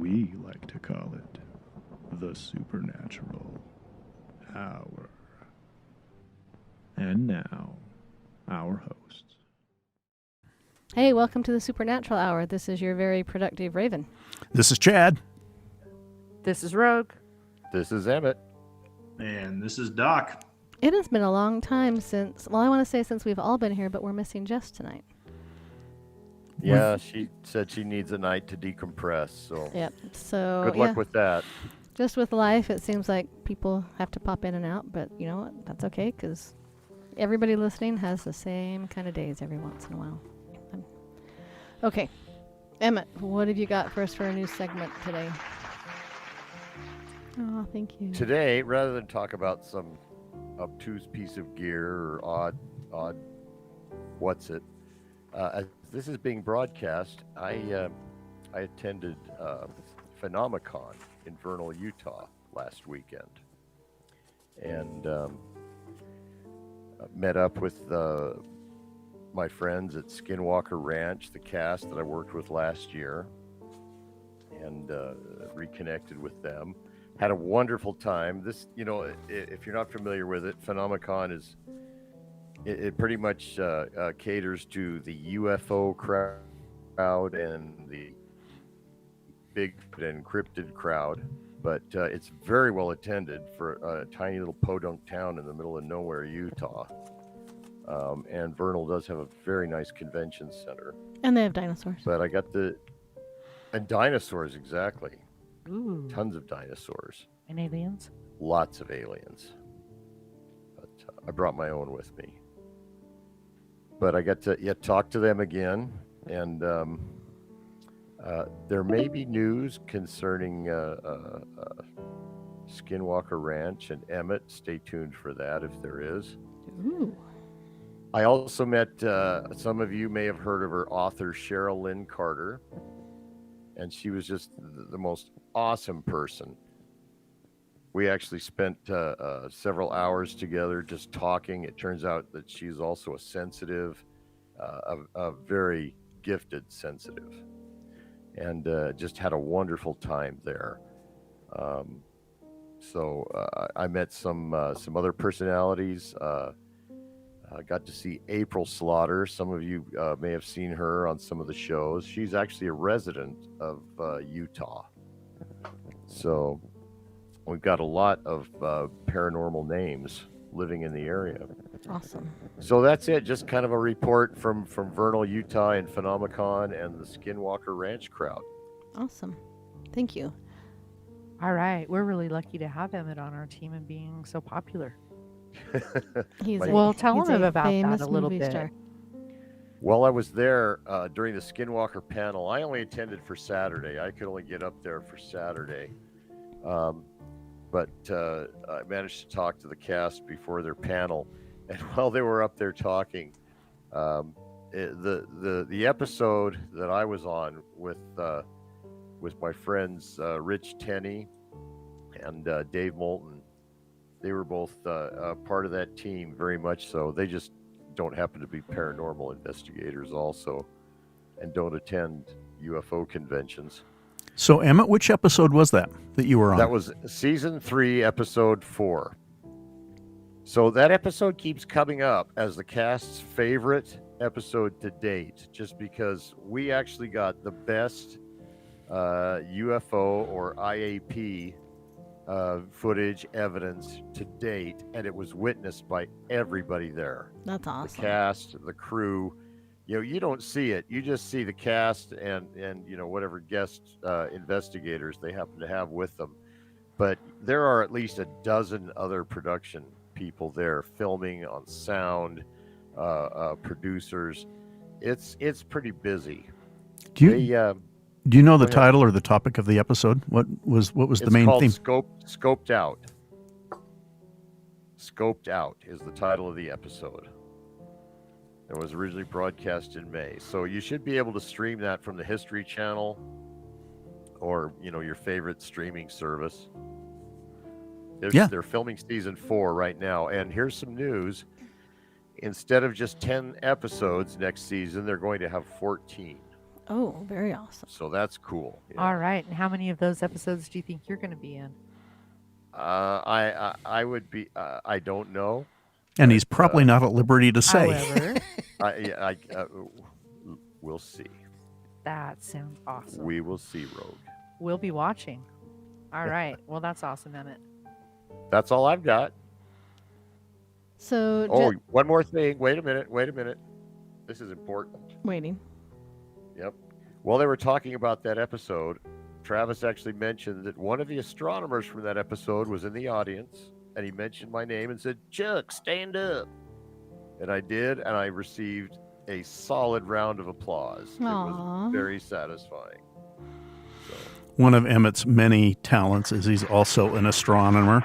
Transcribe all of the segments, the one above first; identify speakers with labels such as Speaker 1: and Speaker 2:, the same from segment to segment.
Speaker 1: We like to call it the Supernatural Hour. And now, our hosts.
Speaker 2: Hey, welcome to the Supernatural Hour. This is your very productive Ravyn.
Speaker 3: This is Chad.
Speaker 4: This is Rogue.
Speaker 5: This is Emmett.
Speaker 6: And this is Doc.
Speaker 2: It has been a long time since, I want to say since we've all been here, but we're missing Jess tonight.
Speaker 5: Yeah, she said she needs a night to decompress, so
Speaker 2: Yep. So
Speaker 5: good luck with that.
Speaker 2: Just with life, it seems like people have to pop in and out, but you know what? That's okay, because everybody listening has the same kind of days every once in a while. Okay. Emmett, what have you got for us for a new segment today? Oh, thank you.
Speaker 5: Today, rather than talk about some obtuse piece of gear or odd what's it, as this is being broadcast, I attended Phenomencom in Vernal, Utah last weekend, and met up with my friends at Skinwalker Ranch, the cast that I worked with last year, and reconnected with them. Had a wonderful time. This, if you're not familiar with it, Phenomencom is it pretty much caters to the UFO crowd and the big and cryptid crowd, but it's very well attended for a tiny little podunk town in the middle of nowhere, Utah. And Vernal does have a very nice convention center.
Speaker 2: And they have dinosaurs.
Speaker 5: But I got and dinosaurs, exactly.
Speaker 4: Ooh.
Speaker 5: Tons of dinosaurs.
Speaker 4: And aliens?
Speaker 5: Lots of aliens. But I brought my own with me. But I got to talk to them again, and there may be news concerning Skinwalker Ranch and Emmett. Stay tuned for that if there is.
Speaker 2: Ooh.
Speaker 5: I also met, some of you may have heard of her, author Cheryl Lynn Carter, and she was just the most awesome person. We actually spent several hours together just talking. It turns out that she's also a sensitive, a very gifted sensitive, and just had a wonderful time there. So I met some other personalities. I got to see April Slaughter. Some of you may have seen her on some of the shows. She's actually a resident of Utah. So we've got a lot of paranormal names living in the area.
Speaker 2: Awesome.
Speaker 5: So that's it. Just kind of a report from Vernal, Utah, and Phenomencom and the Skinwalker Ranch crowd.
Speaker 2: Awesome. Thank you.
Speaker 4: All right. We're really lucky to have Emmett on our team and being so popular.
Speaker 2: Well,
Speaker 4: tell him about that a little bit.
Speaker 2: Star.
Speaker 5: Well, I was there during the Skinwalker panel. I only attended for Saturday. I could only get up there for Saturday. But I managed to talk to the cast before their panel. And while they were up there talking, the episode that I was on with my friends Rich Tenney and Dave Moulton, they were both part of that team, very much so. They just don't happen to be paranormal investigators also, and don't attend UFO conventions.
Speaker 3: So, Emmett, which episode was that you were on?
Speaker 5: That was season 3, episode 4. So that episode keeps coming up as the cast's favorite episode to date, just because we actually got the best UFO or IAP footage evidence to date, and it was witnessed by everybody there.
Speaker 2: That's awesome.
Speaker 5: The cast, the crew. You don't see it. You just see the cast and whatever guest investigators they happen to have with them. But there are at least a dozen other production people there filming on sound, producers. It's pretty busy.
Speaker 3: Do you know the title or the topic of the episode? What was the main theme?
Speaker 5: Scoped Out. Scoped Out is the title of the episode. It was originally broadcast in May. So you should be able to stream that from the History Channel or, your favorite streaming service. They're filming season 4 right now. And here's some news. Instead of just 10 episodes next season, they're going to have 14.
Speaker 2: Oh, very awesome.
Speaker 5: So that's cool. Yeah.
Speaker 4: All right. And how many of those episodes do you think you're going to be in?
Speaker 5: I would be. I don't know.
Speaker 3: And he's probably not at liberty to say.
Speaker 4: However,
Speaker 5: We'll see.
Speaker 4: that sounds awesome.
Speaker 5: We will see, Rogue.
Speaker 4: We'll be watching. All right. Well, that's awesome, Emmett.
Speaker 5: That's all I've got.
Speaker 2: So,
Speaker 5: Oh, one more thing. Wait a minute. This is important.
Speaker 2: waiting.
Speaker 5: Yep. While they were talking about that episode, Travis actually mentioned that one of the astronomers from that episode was in the audience, and he mentioned my name and said, "Chuck, stand up." And I did, and I received a solid round of applause. It was very satisfying. So.
Speaker 3: One of Emmett's many talents is he's also an astronomer.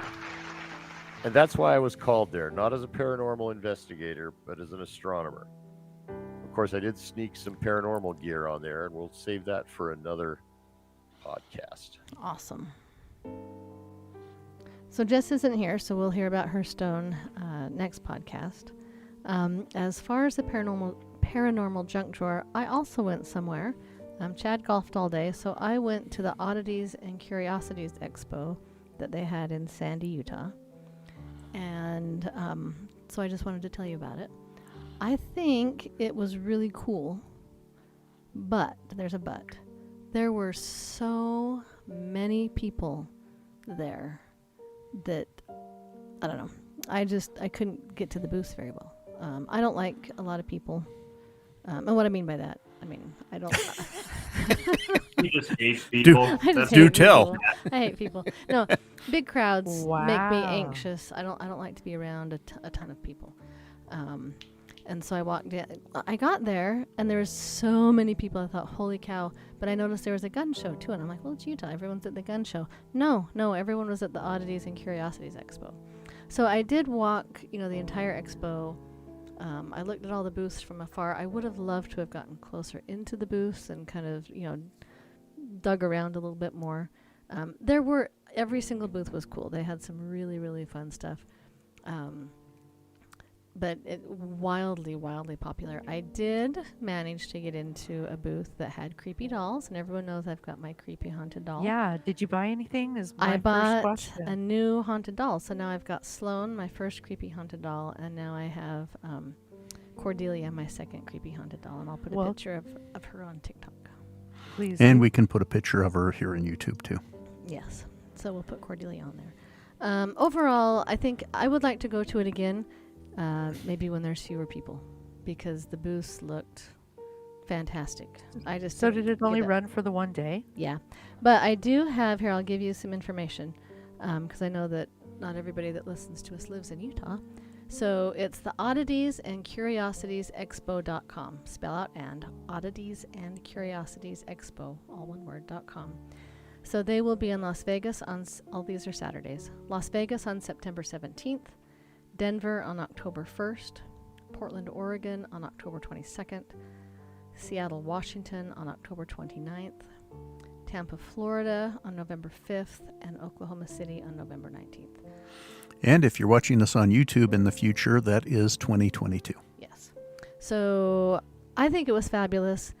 Speaker 5: And that's why I was called there, not as a paranormal investigator, but as an astronomer. Of course, I did sneak some paranormal gear on there, and we'll save that for another podcast.
Speaker 2: Awesome. So Jess isn't here, so we'll hear about her stone next podcast. As far as the paranormal junk drawer, I also went somewhere. Chad golfed all day, so I went to the Oddities and Curiosities Expo that they had in Sandy, Utah. And so I just wanted to tell you about it. I think it was really cool, but there's a but. There were so many people there that, I don't know, I couldn't get to the booths very well. I don't like a lot of people. And what I mean by that, I don't...
Speaker 6: You just hate people.
Speaker 3: Do tell.
Speaker 2: I hate people. No, big crowds make me
Speaker 4: Wow.
Speaker 2: anxious. I don't like to be around a ton of people. And so I walked in. I got there, and there was so many people. I thought, holy cow. But I noticed there was a gun show, too. And I'm like, well, it's Utah. Everyone's at the gun show. No, everyone was at the Oddities and Curiosities Expo. So I did walk, the entire expo. I looked at all the booths from afar. I would have loved to have gotten closer into the booths and kind of, dug around a little bit more. Every single booth was cool. They had some really, really fun stuff. But it wildly popular. I did manage to get into a booth that had creepy dolls, and everyone knows I've got my creepy haunted doll.
Speaker 4: Yeah. Did you buy anything? Is my
Speaker 2: I
Speaker 4: first
Speaker 2: bought
Speaker 4: question.
Speaker 2: a new haunted doll. So now I've got Sloan, my first creepy haunted doll, and now I have Cordelia, my second creepy haunted doll, and I'll put a picture of her on TikTok.
Speaker 4: Please.
Speaker 3: And we can put a picture of her here on YouTube, too.
Speaker 2: Yes. So we'll put Cordelia on there. Overall, I think I would like to go to it again. Maybe when there's fewer people, because the booths looked fantastic.
Speaker 4: So did it only run for the one day?
Speaker 2: Yeah, but I do have here. I'll give you some information, because I know that not everybody that listens to us lives in Utah. So it's the Oddities and Curiosities Expo.com. Spell out and Oddities and Curiosities Expo, all one word.com. So they will be in Las Vegas on all these are Saturdays. Las Vegas on September 17th. Denver on October 1st, Portland, Oregon on October 22nd, Seattle, Washington on October 29th, Tampa, Florida on November 5th, and Oklahoma City on November 19th.
Speaker 3: And if you're watching us on YouTube in the future, that is 2022.
Speaker 2: Yes. So I think it was fabulous.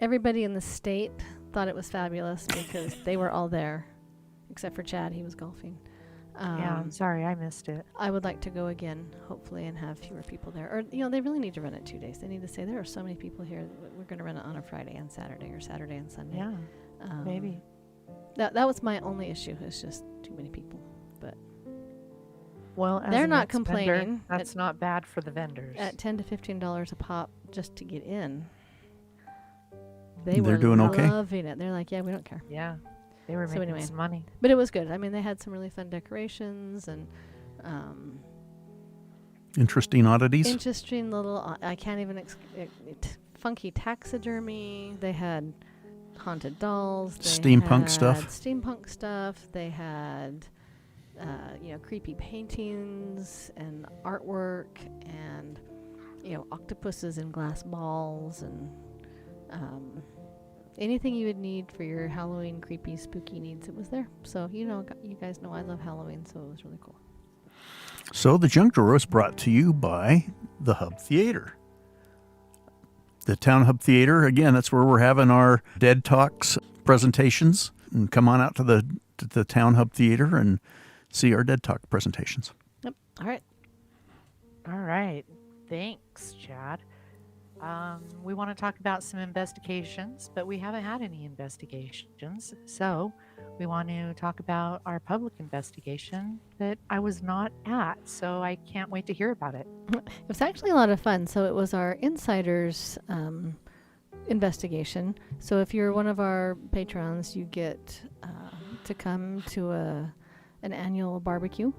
Speaker 2: Everybody in the state thought it was fabulous because they were all there, except for Chad. He was golfing.
Speaker 4: Yeah, I'm sorry, I missed it.
Speaker 2: I would like to go again, hopefully, and have fewer people there. Or, they really need to run it 2 days. They need to say, there are so many people here. We're going to run it on a Friday and Saturday, or Saturday and Sunday.
Speaker 4: Yeah, maybe.
Speaker 2: That was my only issue. It's just too many people. But
Speaker 4: Well, as
Speaker 2: they're
Speaker 4: an
Speaker 2: not
Speaker 4: ex-vendor,
Speaker 2: complaining.
Speaker 4: That's not bad for the vendors.
Speaker 2: At $10 to $15 a pop just to get in,
Speaker 3: They're
Speaker 2: were
Speaker 3: doing okay.
Speaker 2: loving it. They're like, yeah, we don't care.
Speaker 4: Yeah, they were
Speaker 2: So
Speaker 4: making
Speaker 2: anyway.
Speaker 4: some money.
Speaker 2: But it was good. They had some really fun decorations and
Speaker 3: Interesting oddities.
Speaker 2: interesting little, I can't even, funky taxidermy. They had haunted dolls. They
Speaker 3: Steampunk stuff.
Speaker 2: had steampunk stuff. They had, creepy paintings and artwork and, octopuses and glass balls and anything you would need for your Halloween creepy spooky needs. It was there. So, you guys know I love Halloween, so it was really cool.
Speaker 3: So the junk drawer is brought to you by the Hub Theater. the Towne Hub Theater. Again, that's where we're having our Dead Talks presentations. And come on out to the Towne Hub Theater and see our Dead Talk presentations.
Speaker 2: Yep. All right.
Speaker 4: All right. Thanks, Chad. We want to talk about some investigations, but we haven't had any investigations. So we want to talk about our public investigation that I was not at. So I can't wait to hear about it.
Speaker 2: It was actually a lot of fun. So it was our insiders investigation. So if you're one of our patrons, you get to come to an annual barbecue,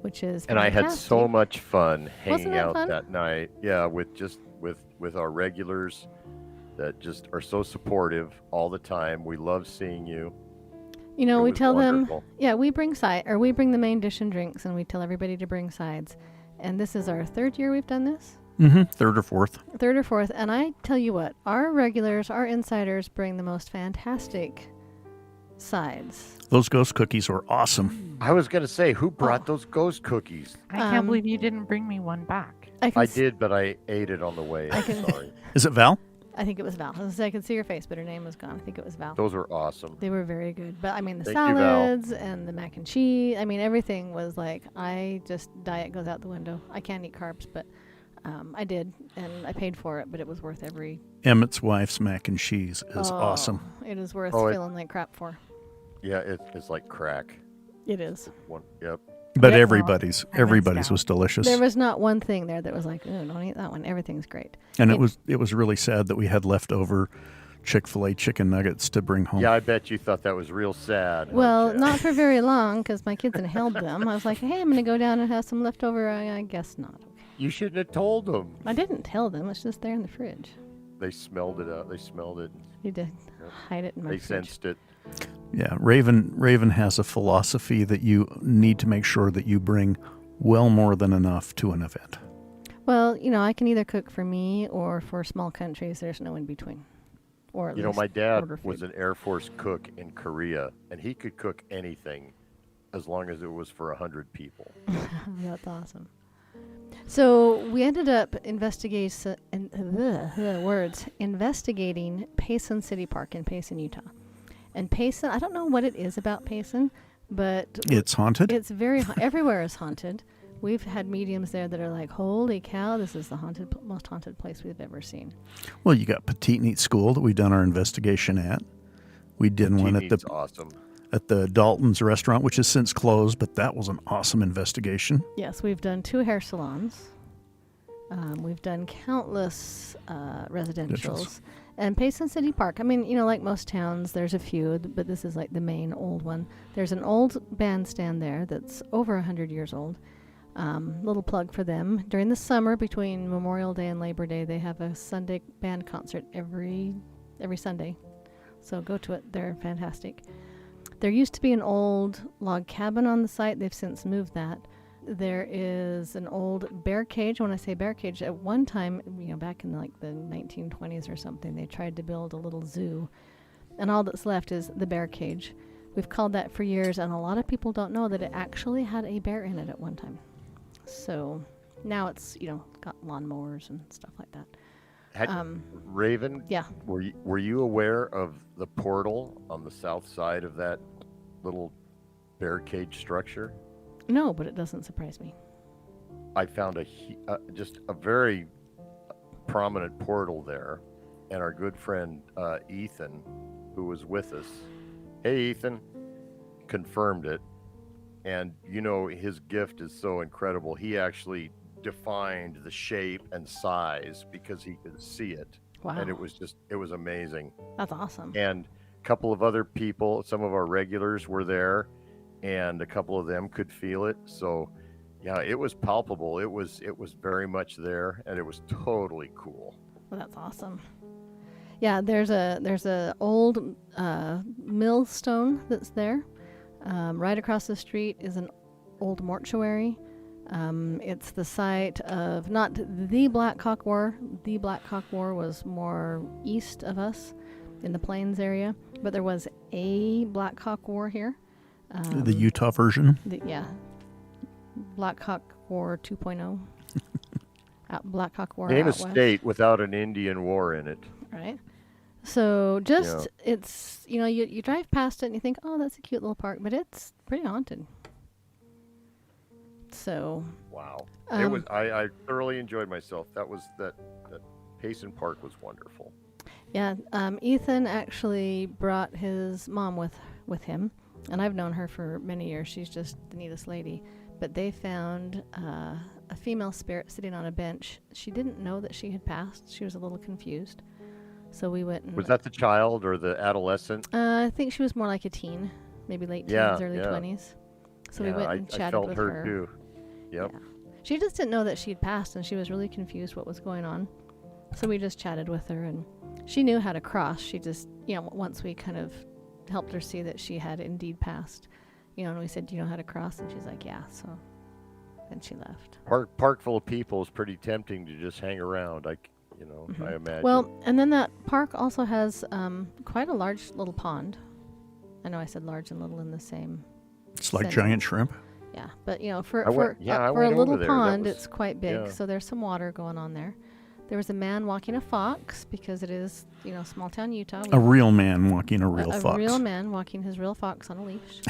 Speaker 2: which is
Speaker 5: And I had so
Speaker 2: fantastic.
Speaker 5: much fun
Speaker 2: Wasn't
Speaker 5: hanging
Speaker 2: that
Speaker 5: out
Speaker 2: fun?
Speaker 5: that night. Yeah, with our regulars that just are so supportive all the time. We love seeing you.
Speaker 2: You know,
Speaker 5: It
Speaker 2: we
Speaker 5: was
Speaker 2: tell
Speaker 5: wonderful.
Speaker 2: them, yeah, we bring we bring the main dish and drinks, and we tell everybody to bring sides. And this is our third year we've done this.
Speaker 3: Mm-hmm. Third or fourth.
Speaker 2: Third or fourth. And I tell you what, our regulars, our insiders bring the most fantastic sides.
Speaker 3: Those ghost cookies were awesome.
Speaker 5: I was gonna say, who brought
Speaker 2: Oh.
Speaker 5: those ghost cookies?
Speaker 4: I can't
Speaker 2: Um,
Speaker 4: believe you didn't bring me one back.
Speaker 5: I did, but I ate it on the way. I'm sorry.
Speaker 3: Is it Val?
Speaker 2: I think it was Val. I could see her face, but her name was gone. I think it was Val.
Speaker 5: Those were awesome.
Speaker 2: They were very good. But I mean, the
Speaker 5: Thank you, Val.
Speaker 2: salads and the mac and cheese, I mean, everything was like, diet goes out the window. I can't eat carbs, but I did, and I paid for it, but it was worth every...
Speaker 3: Emmett's wife's mac and cheese is awesome.
Speaker 2: It is worth
Speaker 5: Oh,
Speaker 2: feeling like crap for.
Speaker 5: Yeah, it's like crack.
Speaker 2: It is.
Speaker 5: Yep.
Speaker 3: But
Speaker 2: Yeah.
Speaker 3: everybody's
Speaker 4: Val.
Speaker 3: was delicious.
Speaker 2: There was not one thing there that was like, ooh, don't eat that one. Everything's great.
Speaker 3: And
Speaker 2: It-
Speaker 3: it was really sad that we had leftover Chick-fil-A chicken nuggets to bring home.
Speaker 5: Yeah, I bet you thought that was real sad. huh,
Speaker 2: Well,
Speaker 5: Chad?
Speaker 2: not for very long, because my kids inhaled them. I was like, hey, I'm going to go down and have some leftover. I guess not. Okay.
Speaker 5: You shouldn't have told them.
Speaker 2: I didn't tell them. It's just there in the fridge.
Speaker 5: They smelled it out. They smelled it.
Speaker 2: Need to hide it in my
Speaker 5: They
Speaker 2: fridge.
Speaker 5: sensed it.
Speaker 3: Yeah, Ravyn has a philosophy that you need to make sure that you bring well more than enough to an event.
Speaker 2: Well, you know, I can either cook for me or for small countries. There's no in between. Or at
Speaker 5: You know,
Speaker 2: least
Speaker 5: my dad
Speaker 2: order
Speaker 5: was
Speaker 2: food.
Speaker 5: an Air Force cook in Korea, and he could cook anything as long as it was for 100 people.
Speaker 2: That's awesome. So we ended up investigating Payson City Park in Payson, Utah. And Payson, I don't know what it is about Payson, but
Speaker 3: It's haunted.
Speaker 2: it's very everywhere is haunted. We've had mediums there that are like, "Holy cow, this is the most haunted place we've ever seen."
Speaker 3: Well, you got Petite Neat School that we done our investigation at. We did one at
Speaker 5: Teammate's awesome.
Speaker 3: the Dalton's restaurant, which has since closed, but that was an awesome investigation.
Speaker 2: Yes, we've done 2 hair salons. We've done countless residentials. And Payson City Park, I mean, you know, like most towns, there's a few, but this is like the main old one. There's an old bandstand there that's over 100 years old. Little plug for them. During the summer, between Memorial Day and Labor Day, they have a Sunday band concert every Sunday. So go to it. They're fantastic. There used to be an old log cabin on the site. They've since moved that. There is an old bear cage. When I say bear cage, at one time, you know, back in like the 1920s or something, they tried to build a little zoo. And all that's left is the bear cage. We've called that for years, and a lot of people don't know that it actually had a bear in it at one time. So now it's, you know, got lawnmowers and stuff like that.
Speaker 5: Had, Ravyn,
Speaker 2: Yeah.
Speaker 5: were you aware of the portal on the south side of that little bear cage structure?
Speaker 2: No, but it doesn't surprise me.
Speaker 5: I found just a very prominent portal there, and our good friend Ethan, who was with us, hey Ethan, confirmed it. And you know, his gift is so incredible. He actually defined the shape and size because he could see it.
Speaker 2: Wow.
Speaker 5: And it was amazing.
Speaker 2: That's awesome.
Speaker 5: And a couple of other people, some of our regulars were there, and a couple of them could feel it. So yeah, it was palpable. It was very much there, and it was totally cool.
Speaker 2: Well, that's awesome. Yeah, there's a old millstone that's there. Right across the street is an old mortuary. It's the site of not the Black Hawk War. The Black Hawk War was more east of us in the Plains area, but there was a Black Hawk War here.
Speaker 3: The Utah version.
Speaker 2: Yeah. Black Hawk War 2.0. Black Hawk War
Speaker 5: Name a
Speaker 2: out west.
Speaker 5: state without an Indian war in it.
Speaker 2: Right. So just it's you drive past it and you think, oh, that's a cute little park, but it's pretty haunted. So
Speaker 5: Wow. It was. I thoroughly enjoyed myself. That Payson Park was wonderful.
Speaker 2: yeah, Ethan actually brought his mom with him, and I've known her for many years. She's just the neatest lady. But they found a female spirit sitting on a bench. She didn't know that she had passed. She was a little confused. So we went and...
Speaker 5: Was that the child or the adolescent?
Speaker 2: I think she was more like a teen, maybe late teens, early 20s. So we went and chatted
Speaker 5: I felt
Speaker 2: with
Speaker 5: her too. Yep.
Speaker 2: Yeah. She just didn't know that she'd passed, and she was really confused what was going on. So we just chatted with her, and she knew how to cross. She just, once we kind of helped her see that she had indeed passed, and we said, do you know how to cross? And she's like, yeah. So then she left.
Speaker 5: Park full of people is pretty tempting to just hang around. I imagine.
Speaker 2: Well, and then that park also has quite a large little pond. I know I said large and little in the same.
Speaker 3: It's like
Speaker 2: sentence.
Speaker 3: giant shrimp.
Speaker 2: Yeah, but for
Speaker 5: I went
Speaker 2: a
Speaker 5: over
Speaker 2: little
Speaker 5: there.
Speaker 2: pond,
Speaker 5: That was-
Speaker 2: it's quite big.
Speaker 5: yeah.
Speaker 2: So there's some water going on there. There was a man walking a fox because it is, small town Utah.
Speaker 3: A real man walking a real fox.
Speaker 2: A real man walking his real fox on a leash.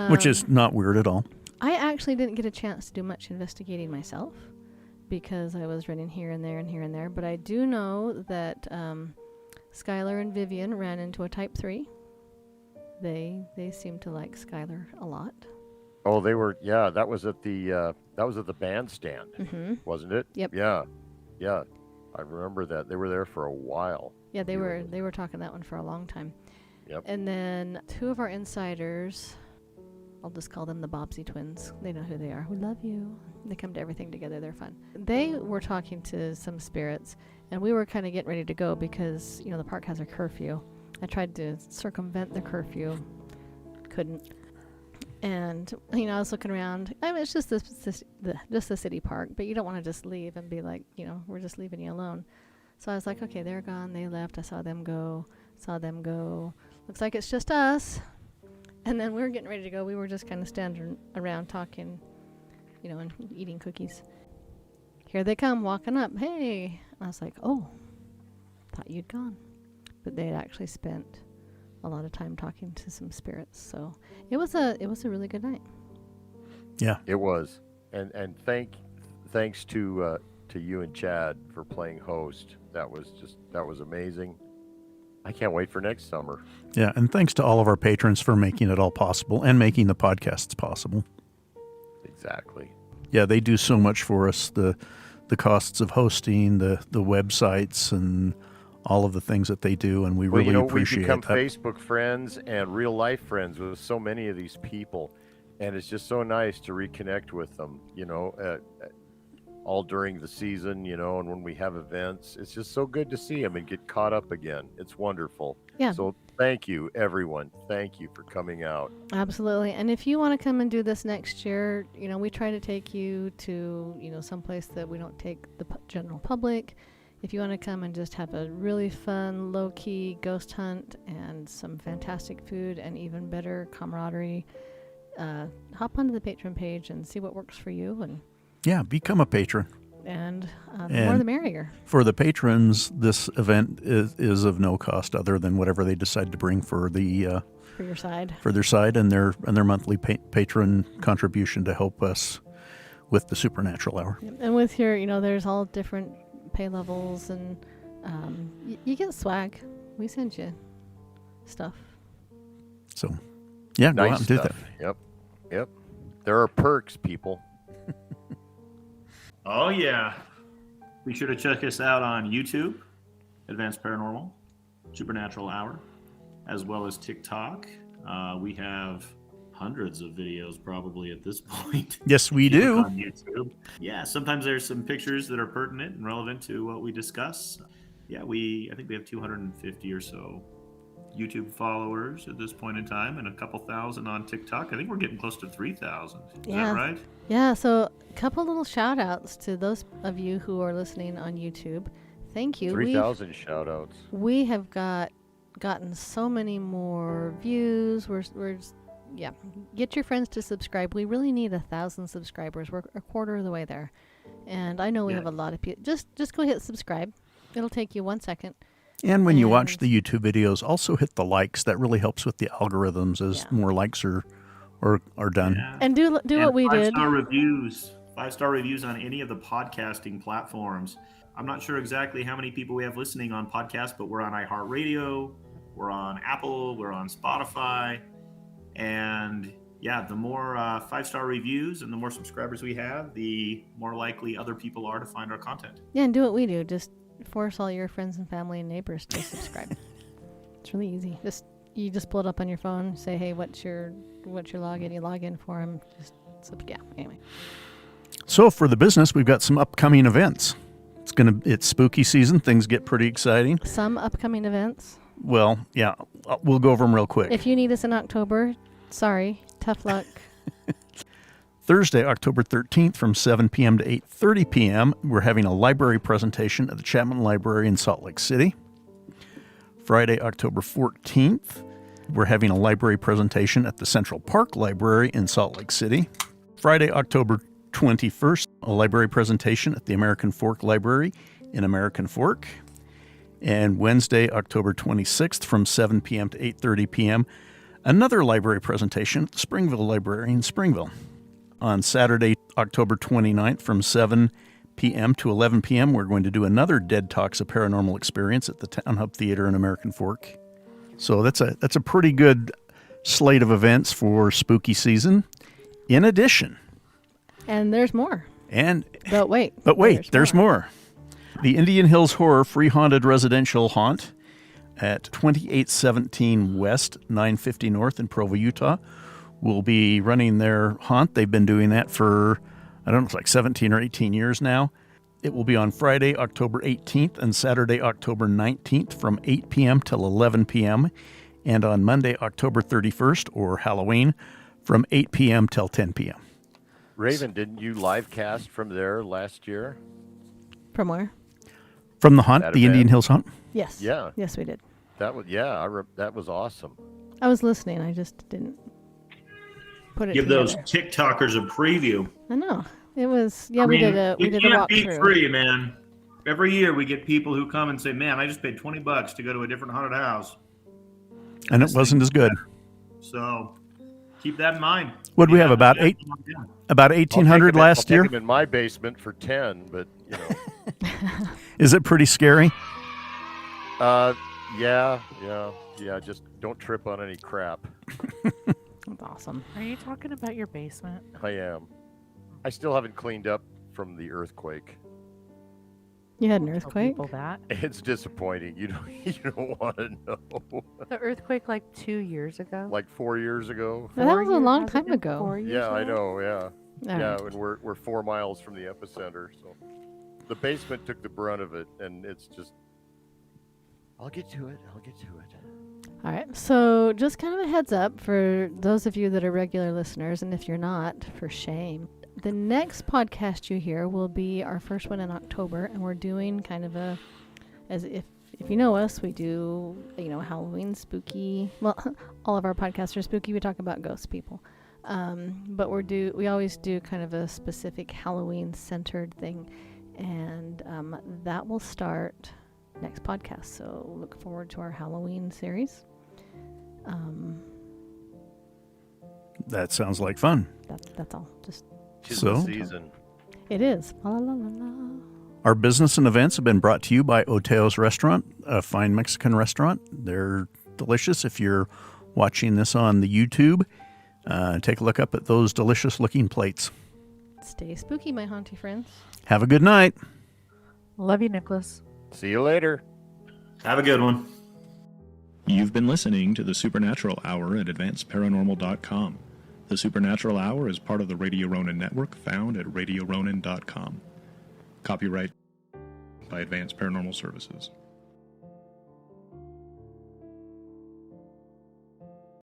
Speaker 3: Which is not weird at all.
Speaker 2: I actually didn't get a chance to do much investigating myself because I was running here and there and here and there. But I do know that Skylar and Vivian ran into a Type 3. They seem to like Skylar a lot.
Speaker 5: Oh, they were. Yeah, that was at the bandstand,
Speaker 2: Mm-hmm.
Speaker 5: wasn't it?
Speaker 2: Yep.
Speaker 5: Yeah. I remember that. They were there for a while.
Speaker 2: Yeah, they were talking that one for a long time.
Speaker 5: Yep.
Speaker 2: And then two of our insiders, I'll just call them the Bobsey twins. They know who they are. We love you. They come to everything together. They're fun. They were talking to some spirits, and we were kind of getting ready to go because, the park has a curfew. I tried to circumvent the curfew. Couldn't. And, I was looking around. I mean, it's just the city park, but you don't want to just leave and be like, we're just leaving you alone. So I was like, okay, they're gone. They left. I saw them go. Looks like it's just us. And then we were getting ready to go. We were just kind of standing around talking, and eating cookies. Here they come walking up. Hey. I was like, oh, thought you'd gone. But they had actually spent a lot of time talking to some spirits. So it was a really good night.
Speaker 3: Yeah.
Speaker 5: It was. And thanks to you and Chad for playing host. That was amazing. I can't wait for next summer.
Speaker 3: Yeah, and thanks to all of our patrons for making it all possible and making the podcasts possible.
Speaker 5: Exactly.
Speaker 3: Yeah, they do so much for us. The costs of hosting, the websites, and all of the things that they do, and we really appreciate
Speaker 5: we become
Speaker 3: that.
Speaker 5: Facebook friends and real life friends with so many of these people, and it's just so nice to reconnect with them. All during the season, and when we have events, it's just so good to see them and get caught up again. It's wonderful.
Speaker 2: Yeah.
Speaker 5: So thank you, everyone. Thank you for coming out.
Speaker 2: Absolutely. And if you want to come and do this next year, we try to take you to, someplace that we don't take the general public. If you want to come and just have a really fun, low-key ghost hunt and some fantastic food and even better camaraderie, hop onto the Patreon page and see what works for you. And
Speaker 3: Yeah, become a patron.
Speaker 2: the more the merrier.
Speaker 3: For the patrons, this event is of no cost other than whatever they decide to bring for the
Speaker 2: For your side.
Speaker 3: for their side and their monthly patron contribution to help us with the Supernatural Hour.
Speaker 2: And with your, there's all different pay levels, and you get swag. We send you stuff.
Speaker 3: So, yeah, go
Speaker 5: Nice
Speaker 3: out and do
Speaker 5: stuff.
Speaker 3: that.
Speaker 5: Yep. There are perks, people.
Speaker 6: Oh, yeah. Be sure to check us out on YouTube, Advanced Paranormal, Supernatural Hour, as well as TikTok. We have hundreds of videos probably at this point.
Speaker 3: Yes, we
Speaker 6: If you
Speaker 3: do.
Speaker 6: look on YouTube. Yeah, sometimes there's some pictures that are pertinent and relevant to what we discuss. Yeah, I think we have 250 or so YouTube followers at this point in time, and a couple thousand on TikTok. I think we're getting close to 3,000. Is that right?
Speaker 2: Yeah, so a couple little shout outs to those of you who are listening on YouTube. Thank you.
Speaker 5: 3,000 shout outs.
Speaker 2: We have gotten so many more views. Get your friends to subscribe. We really need 1,000 subscribers. We're a quarter of the way there. And I know we
Speaker 6: Yeah.
Speaker 2: have a lot of people. Just go hit subscribe. It'll take you 1 second.
Speaker 3: And when you watch
Speaker 2: And-
Speaker 3: the YouTube videos, also hit the likes. That really helps with the algorithms as
Speaker 2: Yeah.
Speaker 3: more likes are done.
Speaker 6: Yeah.
Speaker 2: And do what we did.
Speaker 6: 5-star reviews. 5-star reviews on any of the podcasting platforms. I'm not sure exactly how many people we have listening on podcasts, but we're on iHeartRadio, we're on Apple, we're on Spotify. And yeah, the more 5-star reviews and the more subscribers we have, the more likely other people are to find our content.
Speaker 2: Yeah, and do what we do. Just force all your friends and family and neighbors to subscribe. It's really easy. You just pull it up on your phone, say, hey, what's your login? You log in for them. Yeah. Anyway.
Speaker 3: So for the business, we've got some upcoming events. It's spooky season. Things get pretty exciting.
Speaker 2: Some upcoming events.
Speaker 3: Well, yeah, we'll go over them real quick.
Speaker 2: If you need us in October, sorry, tough luck.
Speaker 3: Thursday, October 13th from 7 p.m. to 8:30 p.m., we're having a library presentation at the Chapman Library in Salt Lake City. Friday, October 14th, we're having a library presentation at the Central Park Library in Salt Lake City. Friday, October 21st, a library presentation at the American Fork Library in American Fork. And Wednesday, October 26th from 7 p.m. to 8:30 p.m., another library presentation at the Springville Library in Springville. On Saturday, October 29th from 7 p.m. to 11 p.m., we're going to do another Dead Talks, a Paranormal Experience at the Towne Hub Theater in American Fork. So that's a pretty good slate of events for spooky season. In addition,
Speaker 2: And there's more.
Speaker 3: and
Speaker 2: But wait.
Speaker 3: there's more. The Indian Hills Horror Free Haunted Residential Haunt at 2817 West, 950 North in Provo, Utah, will be running their haunt. They've been doing that for, I don't know, it's like 17 or 18 years now. It will be on Friday, October 18th and Saturday, October 19th from 8 p.m. till 11 p.m. and on Monday, October 31st, or Halloween, from 8 p.m. till 10 p.m.
Speaker 5: Ravyn, didn't you live cast from there last year?
Speaker 2: From where?
Speaker 3: From the haunt,
Speaker 5: That
Speaker 3: the
Speaker 5: event.
Speaker 3: Indian Hills Haunt.
Speaker 2: Yes.
Speaker 5: Yeah.
Speaker 2: Yes, we did.
Speaker 5: That was that was awesome.
Speaker 2: I was listening. I just didn't put it
Speaker 6: Give
Speaker 2: together.
Speaker 6: those TikTokers a preview.
Speaker 2: I know. It was, yeah,
Speaker 6: I
Speaker 2: we
Speaker 6: mean,
Speaker 2: did a
Speaker 6: you can't beat
Speaker 2: walkthrough.
Speaker 6: free, man. Every year we get people who come and say, "Man, I just paid $20 to go to a different haunted house,"
Speaker 3: And it wasn't as good.
Speaker 6: so keep that in mind.
Speaker 3: What did we have,
Speaker 6: Yeah,
Speaker 3: about
Speaker 6: yeah.
Speaker 3: 1,800 last year?
Speaker 5: I'll take them in my basement for 10, but you know.
Speaker 3: Is it pretty scary?
Speaker 5: Yeah. Just don't trip on any crap.
Speaker 2: That's awesome.
Speaker 4: Are you talking about your basement?
Speaker 5: I am. I still haven't cleaned up from the earthquake.
Speaker 2: You had an
Speaker 4: Tell
Speaker 2: earthquake?
Speaker 4: people that.
Speaker 5: It's disappointing. You don't want to know.
Speaker 4: The earthquake like 2 years ago.
Speaker 5: Like 4 years ago.
Speaker 2: Well, that was a long
Speaker 4: Has it
Speaker 2: time
Speaker 4: been
Speaker 2: ago.
Speaker 4: 4 years
Speaker 5: Yeah, I
Speaker 4: ago?
Speaker 5: know. Yeah.
Speaker 2: All
Speaker 5: Yeah,
Speaker 2: right.
Speaker 5: and we're 4 miles from the epicenter, so the basement took the brunt of it, and it's just. I'll get to it.
Speaker 2: All right. So, just kind of a heads up for those of you that are regular listeners, and if you're not, for shame. The next podcast you hear will be our first one in October, and we're doing kind of as if you know us, we do, Halloween spooky. Well, all of our podcasts are spooky. We talk about ghost people. But we always do kind of a specific Halloween centered thing, and that will start next podcast. So look forward to our Halloween series.
Speaker 3: That sounds like fun.
Speaker 2: That's all. Just
Speaker 5: Tis
Speaker 3: So?
Speaker 5: the season.
Speaker 2: it is. La, la, la, la.
Speaker 3: Our business and events have been brought to you by Oteo's Restaurant, a fine Mexican restaurant. They're delicious. If you're watching this on the YouTube, take a look up at those delicious looking plates.
Speaker 2: Stay spooky, my haunty friends.
Speaker 3: Have a good night.
Speaker 4: Love you, Nicholas.
Speaker 5: See you later.
Speaker 6: Have a good one.
Speaker 1: You've been listening to the Supernatural Hour at AdvancedParanormal.com. The Supernatural Hour is part of the Radio Ronin network found at RadioRonin.com. Copyright by Advanced Paranormal Services.